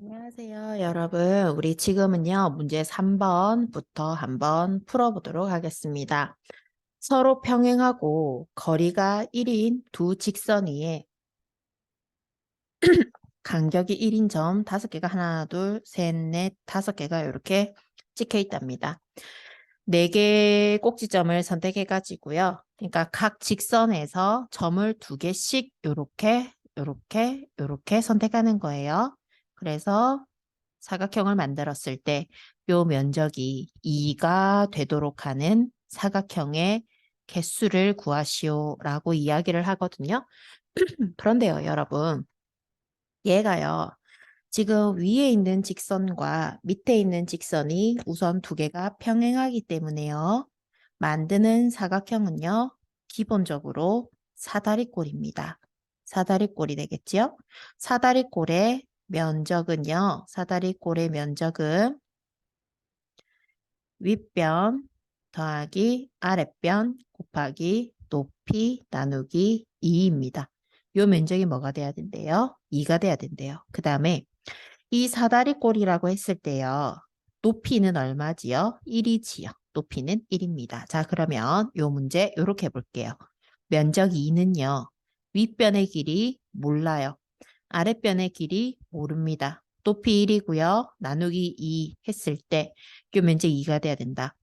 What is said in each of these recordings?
안녕하세요, 여러분. 우리 지금은요, 문제 3번부터 한번 풀어보도록 하겠습니다. 서로 평행하고 거리가 1인 두 직선 위에 간격이 1인 점 5개가 하나, 둘, 셋, 넷, 5개가 이렇게 찍혀 있답니다. 4개 꼭지점을 선택해 가지고요. 그러니까 각 직선에서 점을 2개씩 요렇게 선택하는 거예요. 그래서 사각형을 만들었을 때 요 면적이 2가 되도록 하는 사각형의 개수를 구하시오라고 이야기를 하거든요. 그런데요, 여러분, 얘가요. 지금 위에 있는 직선과 밑에 있는 직선이 우선 2개가 평행하기 때문에요. 만드는 사각형은요. 기본적으로 사다리꼴입니다. 사다리꼴이 되겠죠? 사다리꼴의 면적은 윗변 더하기 아랫변 곱하기 높이 나누기 2입니다. 요 면적이 뭐가 돼야 된대요? 2가 돼야 된대요. 그 다음에 이 사다리꼴이라고 했을 때요. 높이는 얼마지요? 1이지요. 높이는 1입니다. 자, 그러면 요 문제 요렇게 볼게요. 면적 2는요. 윗변의 길이 몰라요. 아랫변의 길이 모릅니다. 높이 1이고요. 나누기 2 했을 때 요 면적 2가 돼야 된다.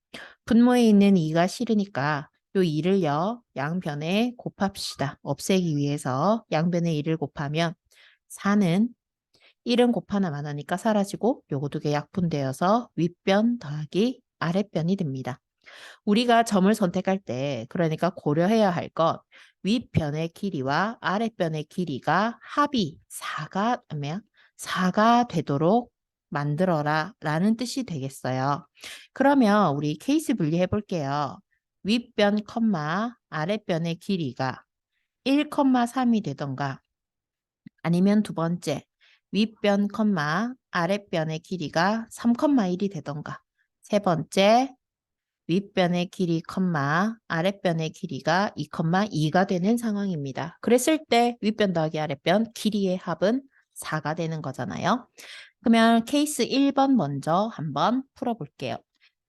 분모에 있는 2가 싫으니까 요 2를요. 양변에 곱합시다. 없애기 위해서 양변에 2를 곱하면 4는 1은 곱하나 많으니까 사라지고 요거 2개 약분되어서 윗변 더하기 아랫변이 됩니다. 우리가 점을 선택할 때 그러니까 고려해야 할 것 윗변의 길이와 아랫변의 길이가 합이 4가 되도록 만들어라 라는 뜻이 되겠어요. 그러면 우리 케이스 분리해 볼게요. 윗변, 아랫변의 길이가 1,3이 되던가 아니면 두 번째 윗변, 아랫변의 길이가 3,1이 되던가 세 번째 윗변의 길이, 아랫변의 길이가 2,2가 되는 상황입니다. 그랬을 때 윗변 더하기 아랫변 길이의 합은 4가 되는 거잖아요. 그러면 케이스 1번 먼저 한번 풀어볼게요.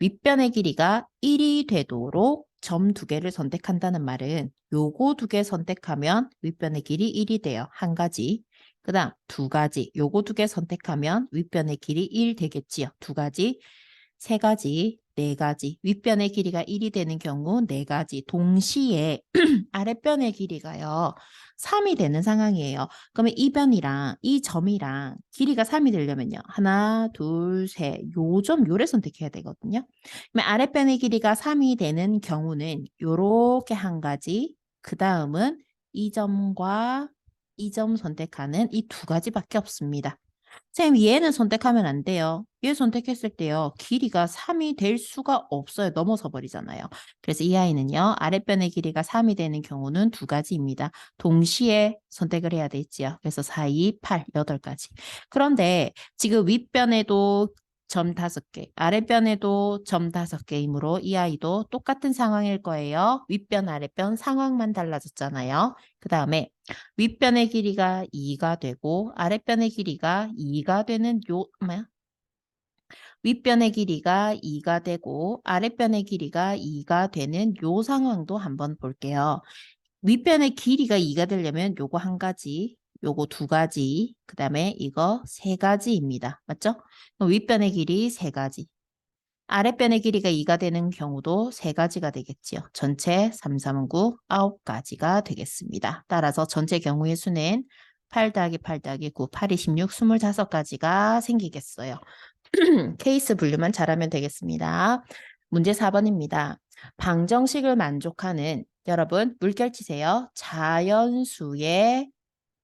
윗변의 길이가 1이 되도록 점 2개를 선택한다는 말은 요거 2개 선택하면 윗변의 길이 1이 돼요. 한 가지. 그 다음 2가지. 요거 2개 선택하면 윗변의 길이 1 되겠지요. 2가지. 3가지, 4가지. 윗변의 길이가 1이 되는 경우 4가지. 동시에 아랫변의 길이가요. 3이 되는 상황이에요. 그러면 이 변이랑 이 점이랑 길이가 3이 되려면요. 하나, 둘, 셋. 요 점, 요래 선택해야 되거든요. 그러면 아랫변의 길이가 3이 되는 경우는 요렇게 한 가지. 그 다음은 이 점과 이 점 선택하는 이 2가지밖에 없습니다. 선생님, 얘는 선택하면 안 돼요. 얘 선택했을 때요. 길이가 3이 될 수가 없어요. 넘어서 버리잖아요. 그래서 이 아이는요. 아랫변의 길이가 3이 되는 경우는 2가지입니다. 동시에 선택을 해야 되지요. 그래서 4, 2, 8, 8가지. 그런데 지금 윗변에도 점 5개, 아랫변에도 점 5개이므로 이 아이도 똑같은 상황일 거예요. 윗변, 아랫변 상황만 달라졌잖아요. 그 다음에 윗변의 길이가 2가 되고 아랫변의 길이가 2가 되는 윗변의 길이가 2가 되고 아랫변의 길이가 2가 되는 요 상황도 한번 볼게요. 윗변의 길이가 2가 되려면 요거 한 가지, 요거 2가지, 그 다음에 이거 3가지입니다. 맞죠? 그럼 윗변의 길이 3가지. 아랫변의 길이가 2가 되는 경우도 3가지가 되겠지요. 전체 3, 3, 9, 9가지가 되겠습니다. 따라서 전체 경우의 수는 8 더하기 8 더하기 9, 8, 26, 25가지가 생기겠어요. 케이스 분류만 잘하면 되겠습니다. 문제 4번입니다. 방정식을 만족하는 여러분 물결 치세요. 자연수의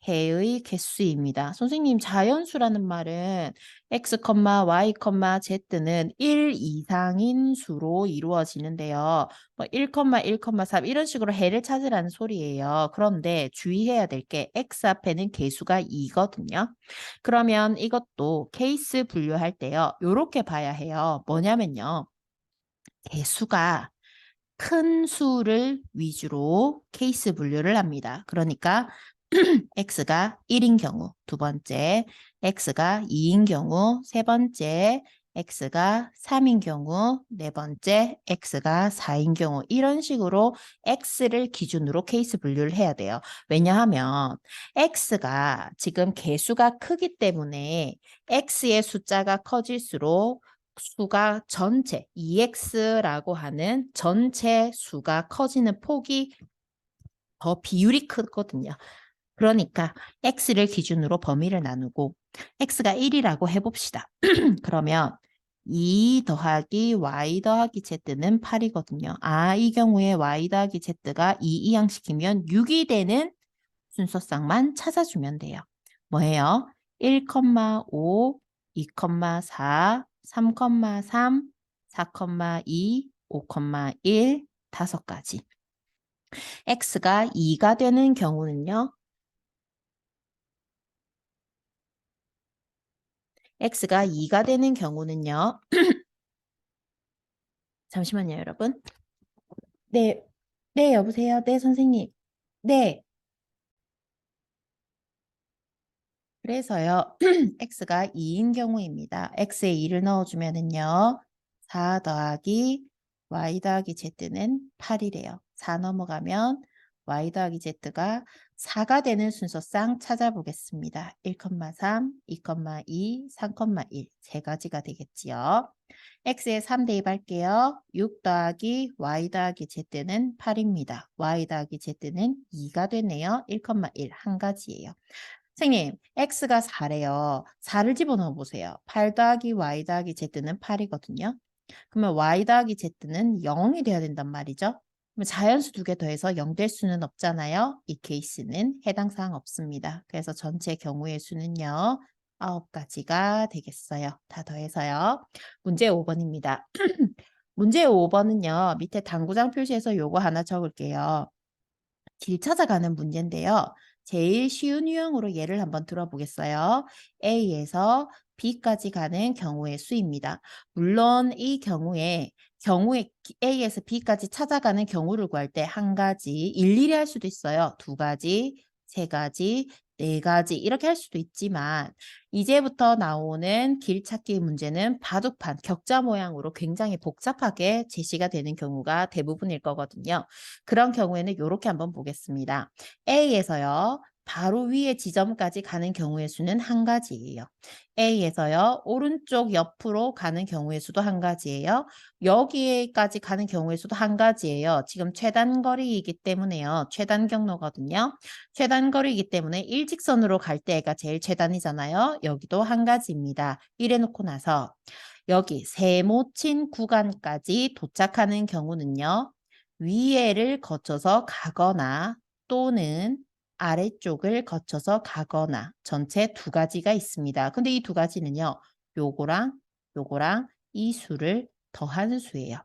해의 개수입니다. 선생님, 자연수라는 말은 x, y, z는 1 이상인 수로 이루어지는데요. 뭐 1, 1, 3 이런 식으로 해를 찾으라는 소리예요. 그런데 주의해야 될 게 x 앞에는 개수가 2거든요. 그러면 이것도 케이스 분류할 때요. 요렇게 봐야 해요. 뭐냐면요. 개수가 큰 수를 위주로 케이스 분류를 합니다. 그러니까 x가 1인 경우, 두 번째, x가 2인 경우, 세 번째, x가 3인 경우, 네 번째, x가 4인 경우 이런 식으로 x를 기준으로 케이스 분류를 해야 돼요. 왜냐하면 x가 지금 개수가 크기 때문에 x의 숫자가 커질수록 수가 전체 2x라고 하는 전체 수가 커지는 폭이 더 비율이 크거든요. 그러니까 x를 기준으로 범위를 나누고 x가 1이라고 해봅시다. 그러면 2 더하기 y 더하기 z는 8이거든요. 이 경우에 y 더하기 z가 2 이항시키면 6이 되는 순서쌍만 찾아주면 돼요. 뭐예요? 1,5, 2,4, 3,3, 4,2, 5,1, 5가지. x가 2가 되는 경우는요. x가 2가 되는 경우는요. 잠시만요, 여러분. 네, 네, 여보세요. 네, 선생님. 네. 그래서요, x가 2인 경우입니다. x에 2를 넣어주면은요, 4 더하기 y 더하기 z는 8이래요. 4 넘어가면 y 더하기 z가 4가 되는 순서쌍 찾아보겠습니다. 1,3, 2,2, 3,1 세 가지가 되겠지요. x에 3 대입할게요. 6 더하기 y 더하기 z는 8입니다. y 더하기 z는 2가 되네요. 1,1 한 가지예요. 선생님, x가 4래요. 4를 집어넣어 보세요. 8 더하기 y 더하기 z는 8이거든요. 그러면 y 더하기 z는 0이 돼야 된단 말이죠. 그럼 자연수 두 개 더해서 0 될 수는 없잖아요. 이 케이스는 해당 사항 없습니다. 그래서 전체 경우의 수는요. 9가지가 되겠어요. 다 더해서요. 문제 5번입니다. 문제 5번은요. 밑에 당구장 표시해서 요거 하나 적을게요. 길 찾아가는 문제인데요. 제일 쉬운 유형으로 예를 한번 들어보겠어요. A에서 B까지 가는 경우의 수입니다. 물론 이 경우에 A에서 B까지 찾아가는 경우를 구할 때 한 가지, 일일이 할 수도 있어요. 두 가지, 세 가지, 네 가지 이렇게 할 수도 있지만 이제부터 나오는 길 찾기 문제는 바둑판, 격자 모양으로 굉장히 복잡하게 제시가 되는 경우가 대부분일 거거든요. 그런 경우에는 이렇게 한번 보겠습니다. A에서요. 바로 위에 지점까지 가는 경우의 수는 한 가지예요. A에서요. 오른쪽 옆으로 가는 경우의 수도 한 가지예요. 여기에까지 가는 경우의 수도 한 가지예요. 지금 최단 거리이기 때문에요. 최단 경로거든요. 최단 거리이기 때문에 일직선으로 갈 때가 제일 최단이잖아요. 여기도 한 가지입니다. 이래 놓고 나서 여기 세모친 구간까지 도착하는 경우는요. 위에를 거쳐서 가거나 또는 아래쪽을 거쳐서 가거나 전체 두 가지가 있습니다. 근데 이 두 가지는요. 요거랑 이 수를 더한 수예요.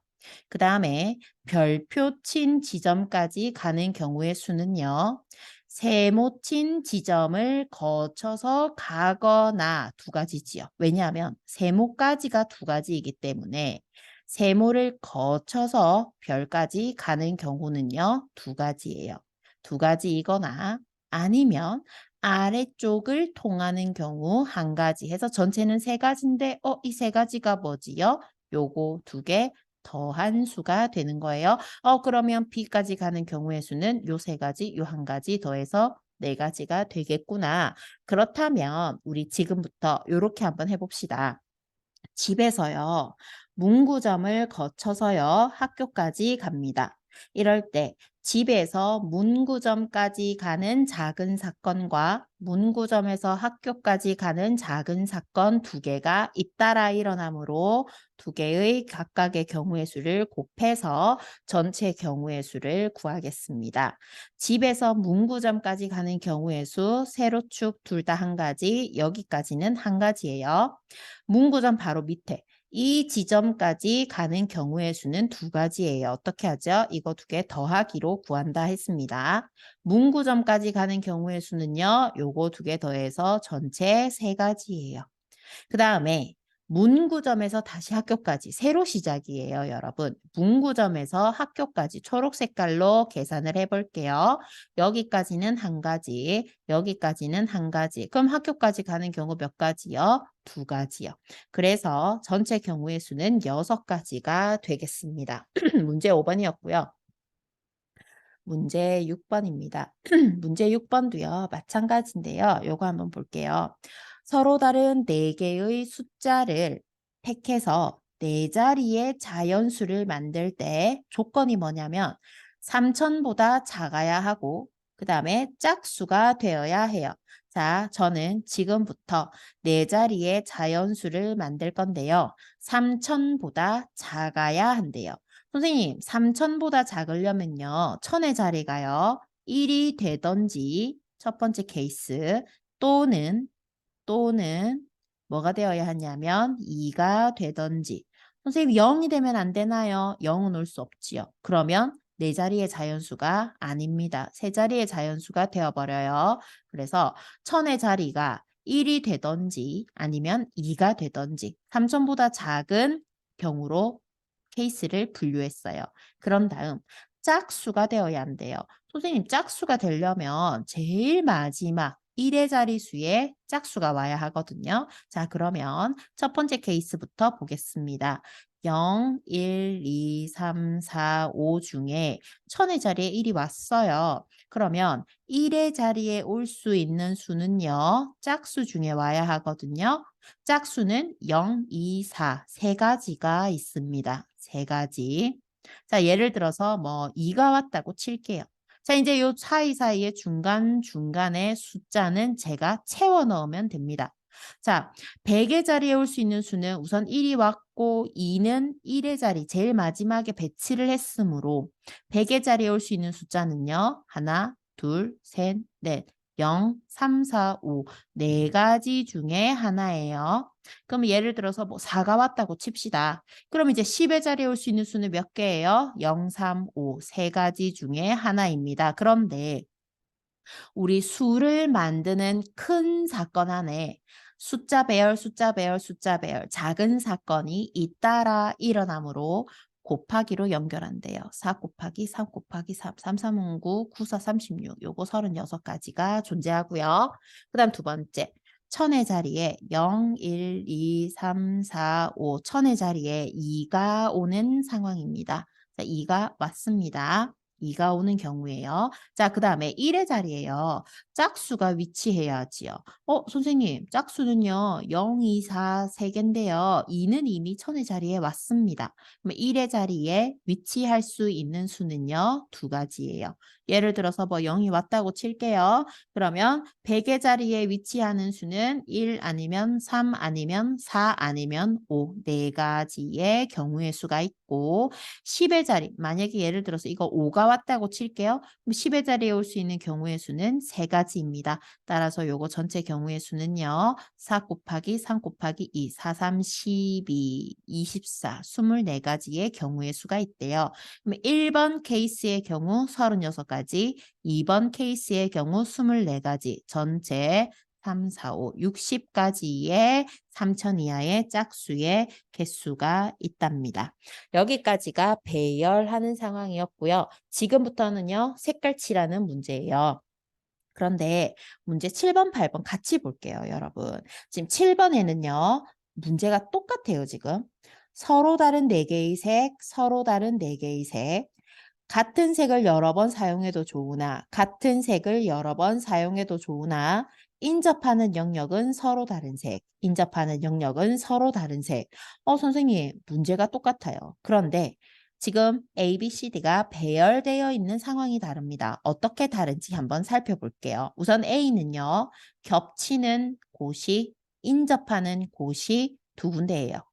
그 다음에 별표 친 지점까지 가는 경우의 수는요. 세모 친 지점을 거쳐서 가거나 두 가지지요. 왜냐하면 세모까지가 두 가지이기 때문에 세모를 거쳐서 별까지 가는 경우는요. 두 가지예요. 두 가지이거나 아니면 아래쪽을 통하는 경우 한 가지 해서 전체는 세 가지인데 이 세 가지가 뭐지요? 요거 두 개 더한 수가 되는 거예요. 그러면 B까지 가는 경우의 수는 요 세 가지, 요 한 가지 더해서 네 가지가 되겠구나. 그렇다면 우리 지금부터 요렇게 한번 해봅시다. 집에서요. 문구점을 거쳐서요. 학교까지 갑니다. 이럴 때 집에서 문구점까지 가는 작은 사건과 문구점에서 학교까지 가는 작은 사건 두 개가 잇따라 일어나므로 두 개의 각각의 경우의 수를 곱해서 전체 경우의 수를 구하겠습니다. 집에서 문구점까지 가는 경우의 수 세로축 둘 다 한 가지, 여기까지는 한 가지예요. 문구점 바로 밑에 이 지점까지 가는 경우의 수는 두 가지예요. 어떻게 하죠? 이거 두 개 더하기로 구한다 했습니다. 문구점까지 가는 경우의 수는요. 요거 두 개 더해서 전체 세 가지예요. 그 다음에 문구점에서 다시 학교까지 새로 시작이에요, 여러분. 문구점에서 학교까지 초록 색깔로 계산을 해볼게요. 여기까지는 한 가지, 여기까지는 한 가지. 그럼 학교까지 가는 경우 몇 가지요? 두 가지요. 그래서 전체 경우의 수는 6가지가 되겠습니다. 문제 5번이었고요. 문제 6번입니다. 문제 6번도요. 마찬가지인데요. 요거 한번 볼게요. 서로 다른 4개의 숫자를 택해서 4자리의 자연수를 만들 때 조건이 뭐냐면 3,000보다 작아야 하고 그 다음에 짝수가 되어야 해요. 자, 저는 지금부터 4자리의 자연수를 만들 건데요. 3,000보다 작아야 한대요. 선생님, 3,000보다 작으려면요. 1,000의 자리가요. 1이 되던지 첫 번째 케이스 또는 뭐가 되어야 하냐면 2가 되던지 선생님 0이 되면 안 되나요? 0은 올 수 없지요. 그러면 4자리의 자연수가 아닙니다. 3자리의 자연수가 되어버려요. 그래서 1,000의 자리가 1이 되던지 아니면 2가 되던지 3,000보다 작은 경우로 케이스를 분류했어요. 그런 다음 짝수가 되어야 한대요. 선생님 짝수가 되려면 제일 마지막 1의 자리수에 짝수가 와야 하거든요. 자, 그러면 첫 번째 케이스부터 보겠습니다. 0, 1, 2, 3, 4, 5 중에 1,000의 자리에 1이 왔어요. 그러면 1의 자리에 올 수 있는 수는요. 짝수 중에 와야 하거든요. 짝수는 0, 2, 4, 세 가지가 있습니다. 세 가지. 자, 예를 들어서 뭐 2가 왔다고 칠게요. 자, 이제 요 사이사이에 중간중간에 숫자는 제가 채워 넣으면 됩니다. 자, 100의 자리에 올 수 있는 수는 우선 1이 왔고 2는 1의 자리 제일 마지막에 배치를 했으므로 100의 자리에 올 수 있는 숫자는요. 하나, 둘, 셋, 넷, 0, 3, 4, 5. 네 가지 중에 하나예요. 그럼 예를 들어서 뭐 4가 왔다고 칩시다. 그럼 이제 10의 자리에 올 수 있는 수는 몇 개예요? 0, 3, 5. 세 가지 중에 하나입니다. 그런데 우리 수를 만드는 큰 사건 안에 숫자 배열, 숫자 배열, 숫자 배열, 작은 사건이 잇따라 일어나므로 곱하기로 연결한대요. 4 곱하기 3 곱하기 3, 3, 3, 9, 9, 4, 36. 요거 36가지가 존재하고요. 그 다음 두 번째. 1,000의 자리에 0, 1, 2, 3, 4, 5. 1,000의 자리에 2가 오는 상황입니다. 자, 2가 왔습니다. 2가 오는 경우에요. 자, 그 다음에 1의 자리에요. 짝수가 위치해야지요. 선생님, 짝수는요, 0, 2, 4, 3개인데요. 2는 이미 1,000의 자리에 왔습니다. 그럼 1의 자리에 위치할 수 있는 수는요, 2가지예요. 예를 들어서 뭐 0이 왔다고 칠게요. 그러면 100의 자리에 위치하는 수는 1 아니면 3 아니면 4 아니면 5. 4가지의 경우의 수가 있고 10의 자리, 만약에 예를 들어서 이거 5가 왔다고 칠게요. 그럼 10의 자리에 올 수 있는 경우의 수는 3가지입니다. 따라서 요거 전체 경우의 수는요. 4 곱하기 3 곱하기 2, 4, 3, 12, 24, 24가지의 경우의 수가 있대요. 그럼 1번 케이스의 경우 36가지, 2번 케이스의 경우 24가지, 전체 3, 4, 5, 60가지의 3,000 이하의 짝수의 개수가 있답니다. 여기까지가 배열하는 상황이었고요. 지금부터는요. 색깔칠하는 문제예요. 그런데 문제 7번, 8번 같이 볼게요, 여러분. 지금 7번에는요. 문제가 똑같아요, 지금. 서로 다른 4개의 색, 서로 다른 4개의 색. 같은 색을 여러 번 사용해도 좋으나 같은 색을 여러 번 사용해도 좋으나 인접하는 영역은 서로 다른 색. 인접하는 영역은 서로 다른 색. 선생님, 문제가 똑같아요. 그런데 지금 A, B, C, D가 배열되어 있는 상황이 다릅니다. 어떻게 다른지 한번 살펴볼게요. 우선 A는요. 겹치는 곳이 인접하는 곳이 2군데예요.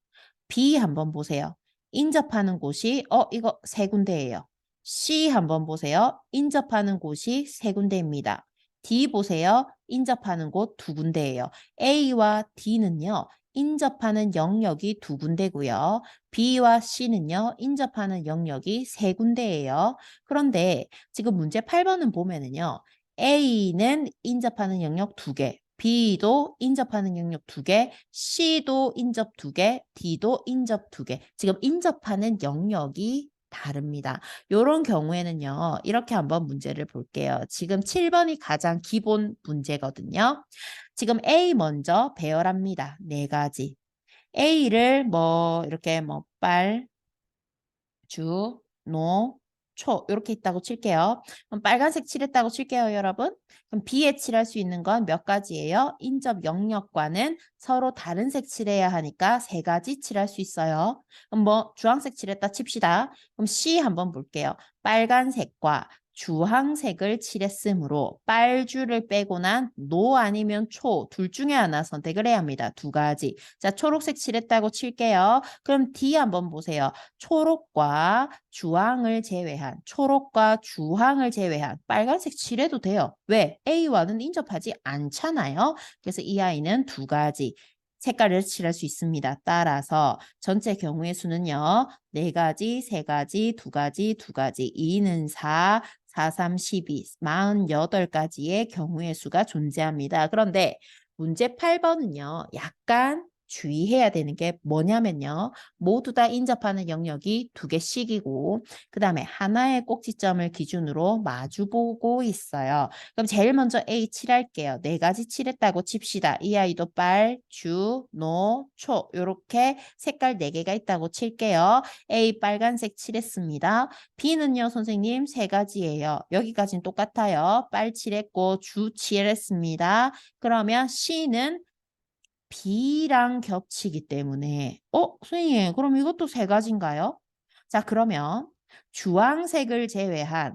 B 한번 보세요. 인접하는 곳이 이거 3군데예요. C 한번 보세요. 인접하는 곳이 3군데입니다. D 보세요. 인접하는 곳 2군데예요. A와 D는요. 인접하는 영역이 2군데고요. B와 C는요. 인접하는 영역이 3군데예요. 그런데 지금 문제 8번은 보면은요. A는 인접하는 영역 2개, B도 인접하는 영역 2개, C도 인접 2개, D도 인접 2개. 지금 인접하는 영역이 다릅니다. 이런 경우에는요. 이렇게 한번 문제를 볼게요. 지금 7번이 가장 기본 문제거든요. 지금 A 먼저 배열합니다. 4가지. A를 뭐 이렇게 뭐 주, 노, 초 이렇게 있다고 칠게요. 그럼 빨간색 칠했다고 칠게요, 여러분. 그럼 B에 칠할 수 있는 건 몇 가지예요? 인접 영역과는 서로 다른 색 칠해야 하니까 3가지 칠할 수 있어요. 그럼 뭐 주황색 칠했다 칩시다. 그럼 C 한번 볼게요. 빨간색과 주황색을 칠했으므로 빨주를 빼고 난 노 아니면 초 둘 중에 하나 선택을 해야 합니다. 2가지. 자, 초록색 칠했다고 칠게요. 그럼 D 한번 보세요. 초록과 주황을 제외한 빨간색 칠해도 돼요. 왜? A와는 인접하지 않잖아요. 그래서 이 아이는 2가지 색깔을 칠할 수 있습니다. 따라서 전체 경우의 수는요. 4가지, 3가지, 2가지, 2가지, 2는 4, 4, 3, 12, 48가지의 경우의 수가 존재합니다. 그런데 문제 8번은요. 약간 주의해야 되는 게 뭐냐면요. 모두 다 인접하는 영역이 2개씩이고 그 다음에 하나의 꼭지점을 기준으로 마주보고 있어요. 그럼 제일 먼저 A 칠할게요. 4가지 칠했다고 칩시다. 이 아이도 빨, 주, 노, 초 이렇게 색깔 4개가 있다고 칠게요. A 빨간색 칠했습니다. B는요, 선생님 3가지예요. 여기까지는 똑같아요. 빨 칠했고 주 칠했습니다. 그러면 C는 B랑 겹치기 때문에 선생님 그럼 이것도 3가지인가요? 자, 그러면 주황색을 제외한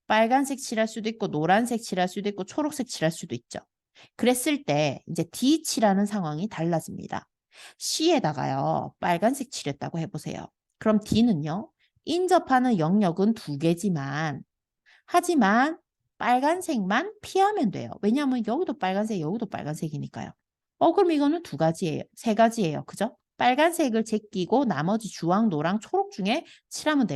빨간색 칠할 수도 있고 노란색 칠할 수도 있고 초록색 칠할 수도 있죠. 그랬을 때 이제 D 칠하는 상황이 달라집니다. C에다가요. 빨간색 칠했다고 해보세요. 그럼 D는요. 인접하는 영역은 2개지만 하지만 빨간색만 피하면 돼요. 왜냐하면 여기도 빨간색, 여기도 빨간색이니까요. 그럼 이거는 2가지예요. 3가지예요. 그죠? 빨간색을 제끼고 나머지 주황, 노랑, 초록 중에 칠하면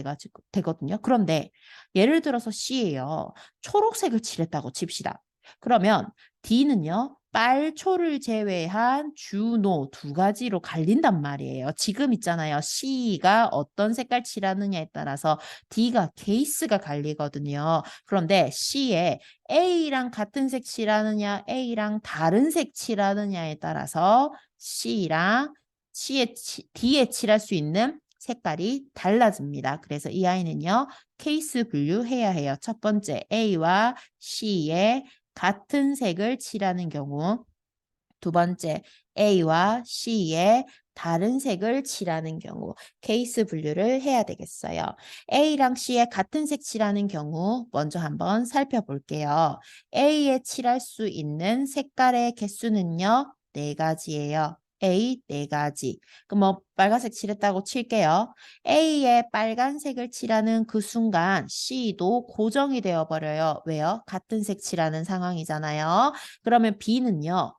되거든요. 그런데 예를 들어서 C예요. 초록색을 칠했다고 칩시다. 그러면 D는요. 빨초를 제외한 주노 2가지로 갈린단 말이에요. 지금 있잖아요. C가 어떤 색깔 칠하느냐에 따라서 D가 케이스가 갈리거든요. 그런데 C에 A랑 같은 색 칠하느냐, A랑 다른 색 칠하느냐에 따라서 D에 칠할 수 있는 색깔이 달라집니다. 그래서 이 아이는요, 케이스 분류해야 해요. 첫 번째, A와 C에 같은 색을 칠하는 경우, 두 번째, A와 C에 다른 색을 칠하는 경우 케이스 분류를 해야 되겠어요. A랑 C에 같은 색 칠하는 경우 먼저 한번 살펴볼게요. A에 칠할 수 있는 색깔의 개수는요. 4가지예요. A 4가지. 그럼 뭐 빨간색 칠했다고 칠게요. A에 빨간색을 칠하는 그 순간 C도 고정이 되어버려요. 왜요? 같은 색 칠하는 상황이잖아요. 그러면 B는요.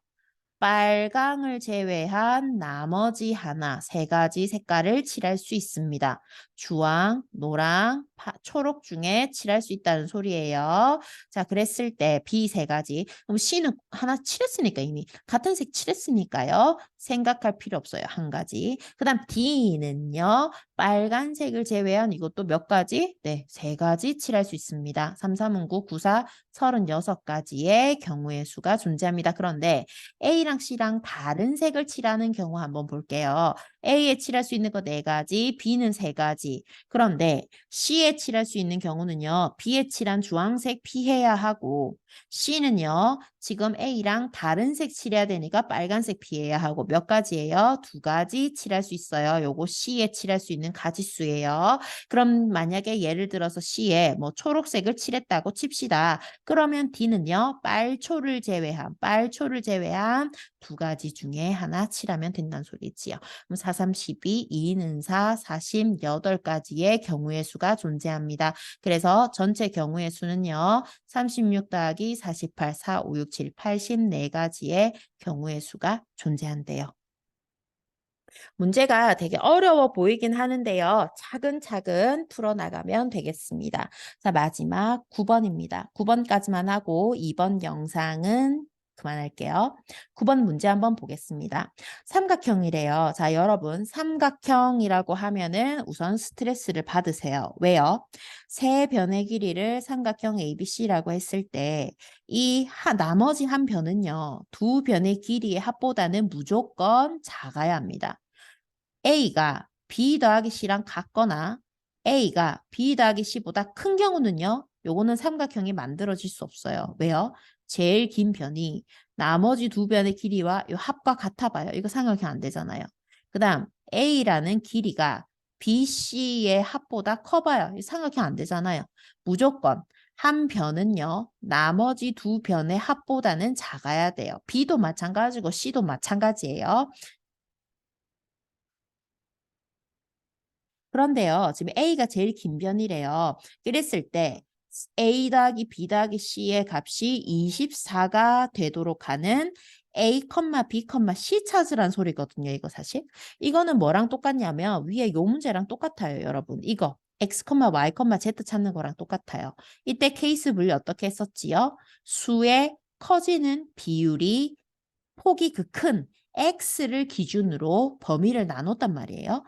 빨강을 제외한 나머지 3가지 색깔을 칠할 수 있습니다. 주황, 노랑, 초록 중에 칠할 수 있다는 소리예요. 자, 그랬을 때 B 3가지. 그럼 C는 하나 칠했으니까 이미 같은 색 칠했으니까요. 생각할 필요 없어요. 1가지. 그 다음 D는요. 빨간색을 제외한 이것도 몇 가지? 네, 3가지 칠할 수 있습니다. 3, 3은 9, 9, 4, 36가지의 경우의 수가 존재합니다. 그런데 A랑 C랑 다른 색을 칠하는 경우 한번 볼게요. A에 칠할 수 있는 거 4가지, B는 3가지. 그런데 C에 칠할 수 있는 경우는요. B에 칠한 주황색 피해야 하고 C는요. 지금 A랑 다른 색 칠해야 되니까 빨간색 피해야 하고 몇 가지예요? 2가지 칠할 수 있어요. 요거 C에 칠할 수 있는 가지수예요. 그럼 만약에 예를 들어서 C에 뭐 초록색을 칠했다고 칩시다. 그러면 D는요. 빨초를 제외한 2가지 중에 하나 칠하면 된다는 소리지요. 그럼 4, 3, 12, 2는 4, 48가지의 경우의 수가 존재합니다. 그래서 전체 경우의 수는요. 36 더하기 48, 4, 5, 6, 7, 84가지의 경우의 수가 존재한대요. 문제가 되게 어려워 보이긴 하는데요. 차근차근 풀어나가면 되겠습니다. 자, 마지막 9번입니다. 9번까지만 하고 2번 영상은 그만할게요. 9번 문제 한번 보겠습니다. 삼각형이래요. 자, 여러분, 삼각형이라고 하면은 우선 스트레스를 받으세요. 왜요? 세 변의 길이를 삼각형 ABC라고 했을 때, 나머지 한 변은요, 두 변의 길이의 합보다는 무조건 작아야 합니다. A가 B 더하기 C랑 같거나 A가 B 더하기 C보다 큰 경우는요. 요거는 삼각형이 만들어질 수 없어요. 왜요? 제일 긴 변이 나머지 두 변의 길이와 요 합과 같아 봐요. 이거 삼각형 안 되잖아요. 그 다음 A라는 길이가 BC의 합보다 커 봐요. 이 삼각형 안 되잖아요. 무조건 한 변은요. 나머지 두 변의 합보다는 작아야 돼요. B도 마찬가지고 C도 마찬가지예요. 그런데요, 지금 A가 제일 긴 변이래요. 그랬을 때 A 더하기 B 더하기 C의 값이 24가 되도록 하는 A, B, C 찾으란 소리거든요, 이거 사실. 이거는 뭐랑 똑같냐면 위에 요 문제랑 똑같아요, 여러분. 이거 X, Y, Z 찾는 거랑 똑같아요. 이때 케이스 분리 어떻게 했었지요? 수의 커지는 비율이 폭이 그 큰 X를 기준으로 범위를 나눴단 말이에요.